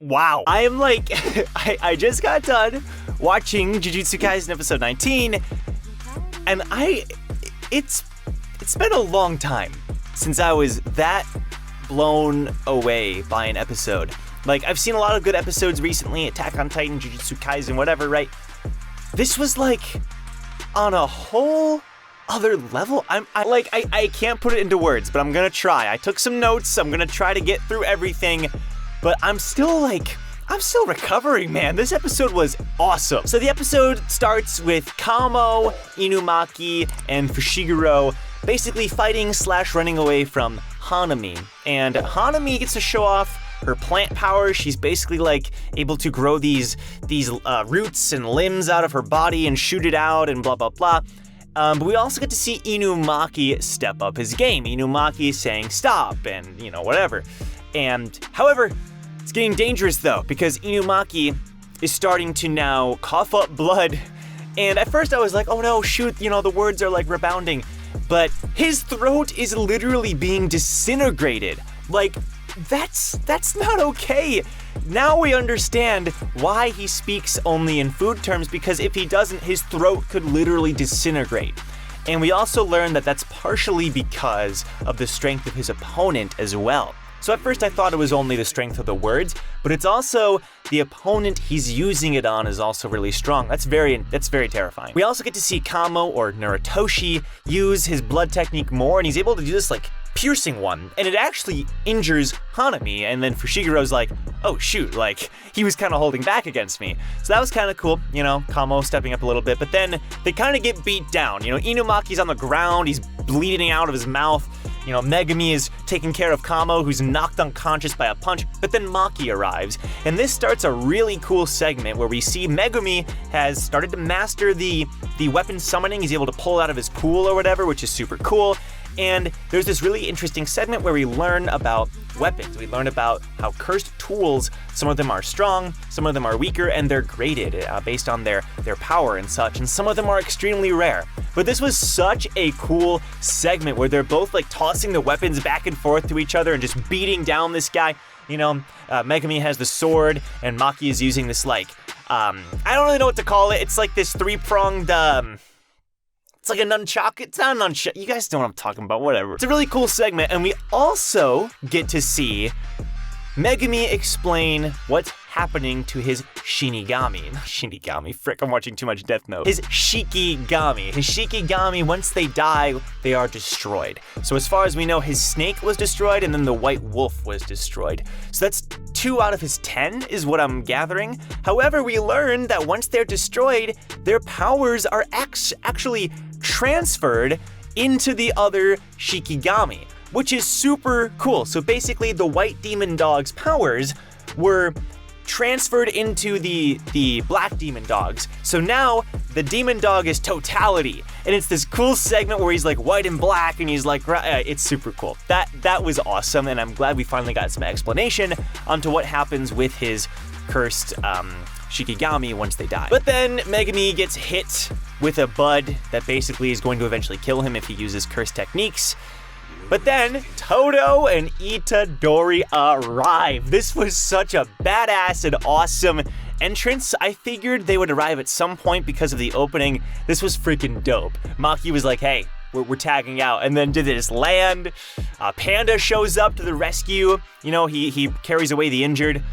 Wow. I am like, I just got done watching Jujutsu Kaisen episode 19, and it's been a long time since I was that blown away by an episode. Like, I've seen a lot of good episodes recently, Attack on Titan, Jujutsu Kaisen, whatever, right? This was like on a whole other level. I can't put it into words, but I'm gonna try. I took some notes. I'm gonna try to get through everything, but I'm still recovering, man. This episode was awesome. So the episode starts with Kamo, Inumaki, and Fushiguro basically fighting / running away from Hanami. And Hanami gets to show off her plant power. She's basically like able to grow these roots and limbs out of her body and shoot it out and blah, blah, blah. But we also get to see Inumaki step up his game. Inumaki saying stop and, whatever. And however, it's getting dangerous though, because Inumaki is starting to now cough up blood. And at first I was like, oh no, shoot, the words are like rebounding. But his throat is literally being disintegrated. Like, that's not okay. Now we understand why he speaks only in food terms, because if he doesn't, his throat could literally disintegrate. And we also learn that that's partially because of the strength of his opponent as well. So at first I thought it was only the strength of the words, but it's also the opponent he's using it on is also really strong. That's very terrifying. We also get to see Kamo, or Narutoshi, use his blood technique more, and he's able to do this like piercing one, and it actually injures Hanami. And then Fushiguro's like, oh shoot, like he was kind of holding back against me. So that was kind of cool, Kamo stepping up a little bit, but then they kind of get beat down. Inumaki's on the ground, he's bleeding out of his mouth. Megumi is taking care of Kamo, who's knocked unconscious by a punch, but then Maki arrives. And this starts a really cool segment where we see Megumi has started to master the weapon summoning. He's able to pull it out of his pool or whatever, which is super cool. And there's this really interesting segment where we learn about weapons. We learn about how cursed tools, some of them are strong, some of them are weaker, and they're graded based on their power and such, and some of them are extremely rare. But this was such a cool segment where they're both like tossing the weapons back and forth to each other and just beating down this guy. Megumi has the sword, and Maki is using this I don't really know what to call it. It's like this three-pronged, it's like a nunchuck. It's not a nunchuck. You guys know what I'm talking about, whatever. It's a really cool segment, and we also get to see Megumi explain what's happening to his Shinigami. Not Shinigami, frick, I'm watching too much Death Note. His Shikigami. His Shikigami, once they die, they are destroyed. So as far as we know, his snake was destroyed, and then the white wolf was destroyed. So that's 2 out of his 10 is what I'm gathering. However, we learn that once they're destroyed, their powers are actually transferred into the other Shikigami, which is super cool. So basically, the white demon dog's powers were transferred into the black demon dogs. So now the demon dog is totality, and it's this cool segment where he's like white and black, and he's like, it's super cool. That was awesome, and I'm glad we finally got some explanation onto what happens with his cursed Shikigami once they die. But then Megumi gets hit with a bud that basically is going to eventually kill him if he uses cursed techniques. But then Toudou and Itadori arrive. This was such a badass and awesome entrance. I figured they would arrive at some point because of the opening. This was freaking dope. Maki was like, hey, we're tagging out, and then did this land. Panda shows up to the rescue. He carries away the injured.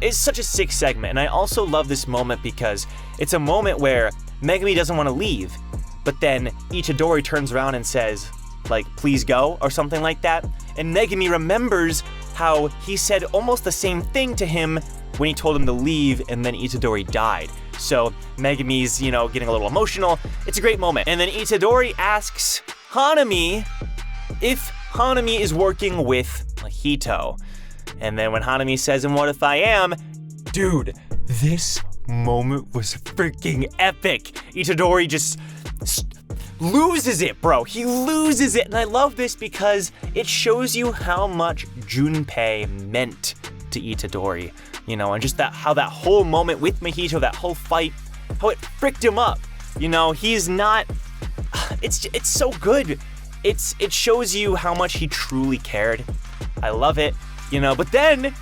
It's such a sick segment, and I also love this moment because it's a moment where Megumi doesn't want to leave, but then Itadori turns around and says, like, please go, or something like that. And Megumi remembers how he said almost the same thing to him when he told him to leave, and then Itadori died. So Megumi's, getting a little emotional. It's a great moment. And then Itadori asks Hanami if Hanami is working with Mahito. And then when Hanami says, and what if I am? Dude, this moment was freaking epic. Itadori just loses it, bro. He loses it. And I love this because it shows you how much Junpei meant to Itadori, and just how that whole moment with Mahito, that whole fight, how it fricked him up. He's not, it's so good. It shows you how much he truly cared. I love it, but then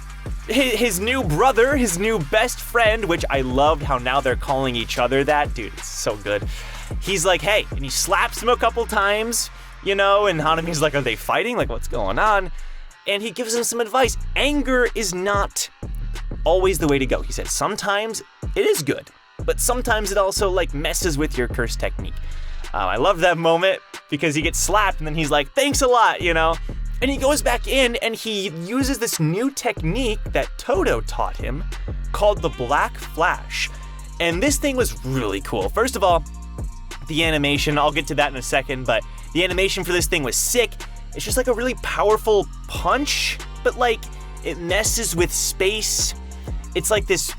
his new brother, his new best friend, which I loved how now they're calling each other that. Dude, it's so good. He's like, hey, and he slaps him a couple times, you know, and Hanami's like, are they fighting? Like, what's going on? And he gives him some advice. Anger is not always the way to go. He says, sometimes it is good, but sometimes it also like messes with your curse technique. I love that moment because he gets slapped and then he's like, thanks a lot, you know? And he goes back in and he uses this new technique that Toudou taught him called the Black Flash. And this thing was really cool. First of all, the animation, I'll get to that in a second, but the animation for this thing was sick. It's just like a really powerful punch, but like it messes with space. It's like this,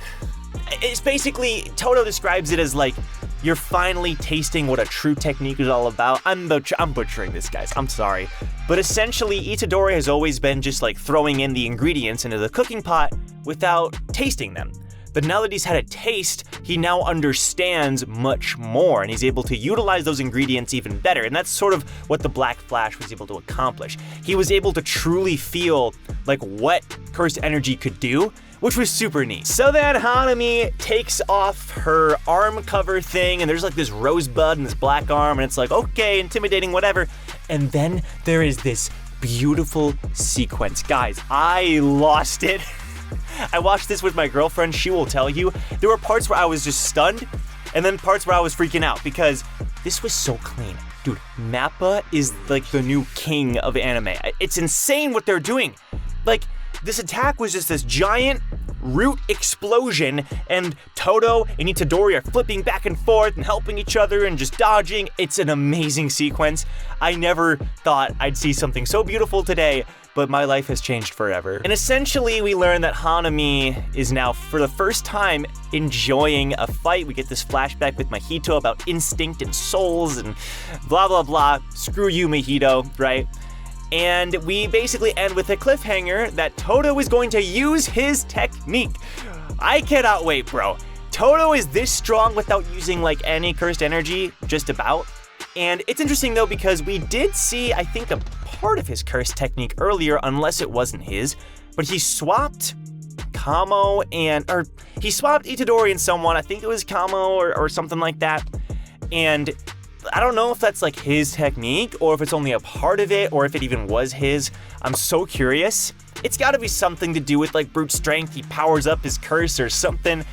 it's basically, Toudou describes it as like, you're finally tasting what a true technique is all about. I'm butchering this, guys, I'm sorry. But essentially, Itadori has always been just like throwing in the ingredients into the cooking pot without tasting them. But now that he's had a taste, he now understands much more, and he's able to utilize those ingredients even better. And that's sort of what the Black Flash was able to accomplish. He was able to truly feel like what cursed energy could do, which was super neat. So then Hanami takes off her arm cover thing, and there's like this rosebud and this black arm, and it's like, okay, intimidating, whatever. And then there is this beautiful sequence. Guys, I lost it. I watched this with my girlfriend. She will tell you there were parts where I was just stunned and then parts where I was freaking out because this was so clean. Dude, Mappa is like the new king of anime. It's insane what they're doing. Like, this attack was just this giant root explosion, and Toudou and Itadori are flipping back and forth and helping each other and just dodging. It's an amazing sequence. I never thought I'd see something so beautiful today, but my life has changed forever. And essentially, we learn that Hanami is now, for the first time, enjoying a fight. We get this flashback with Mahito about instinct and souls and blah, blah, blah. Screw you, Mahito, right? And we basically end with a cliffhanger that Toudou is going to use his technique. I cannot wait, bro. Toudou is this strong without using like any cursed energy, just about. And it's interesting though, because we did see, I think, a part of his cursed technique earlier, unless it wasn't his, but he swapped Kamo or he swapped Itadori and someone, I think it was Kamo or something like that. And I don't know if that's like his technique or if it's only a part of it or if it even was his. I'm so curious. It's gotta be something to do with like brute strength. He powers up his curse or something.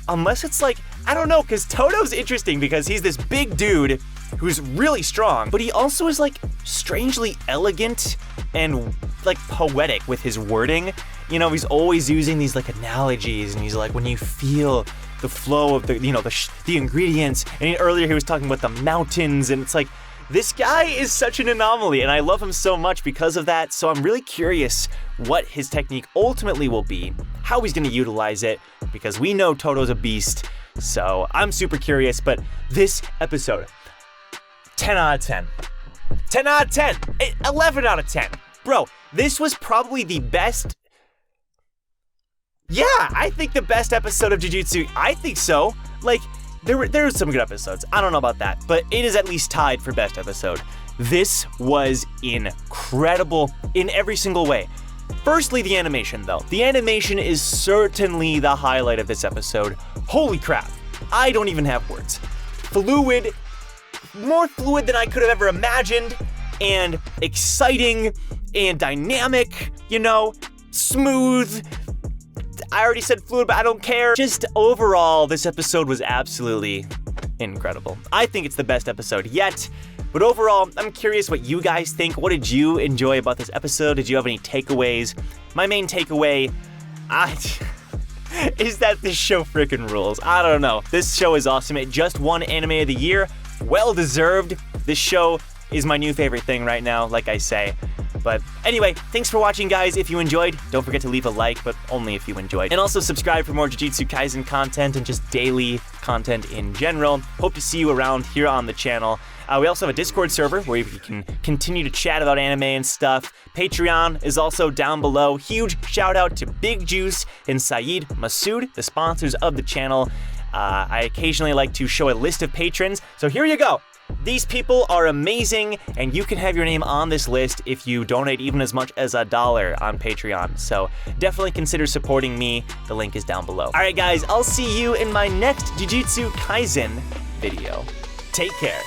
Unless it's like, I don't know, because Toudou's interesting because he's this big dude who's really strong, but he also is like strangely elegant and like poetic with his wording. You know, he's always using these like analogies, and he's like, when you feel the flow of the, you know, the ingredients, and earlier he was talking about the mountains, and it's like, this guy is such an anomaly, and I love him so much because of that. So I'm really curious what his technique ultimately will be, how he's going to utilize it, because we know Toudou's a beast. So I'm super curious. But this episode, 10 out of 10. 10 out of 10. 11 out of 10. Bro, this was probably the best. Yeah, I think the best episode of Jujutsu. I think so. Like, there were some good episodes. I don't know about that, but it is at least tied for best episode. This was incredible in every single way. Firstly, the animation, though. The animation is certainly the highlight of this episode. Holy crap. I don't even have words. Fluid, more fluid than I could have ever imagined, and exciting, and dynamic, you know, smooth. I already said fluid, but I don't care. Just overall, this episode was absolutely incredible. I think it's the best episode yet. But overall, I'm curious what you guys think. What did you enjoy about this episode? Did you have any takeaways? My main takeaway is that this show freaking rules. I don't know. This show is awesome. It just won Anime of the Year. Well deserved. This show is my new favorite thing right now, like I say. But anyway, thanks for watching, guys. If you enjoyed, don't forget to leave a like, but only if you enjoyed. And also subscribe for more Jujutsu Kaisen content and just daily content in general. Hope to see you around here on the channel. We also have a Discord server where you can continue to chat about anime and stuff. Patreon is also down below. Huge shout out to Big Juice and Syed Masood, the sponsors of the channel. I occasionally like to show a list of patrons, so here you go. These people are amazing, and you can have your name on this list if you donate even as much as $1 on Patreon. So definitely consider supporting me. The link is down below. All right, guys, I'll see you in my next Jujutsu Kaisen video. Take care.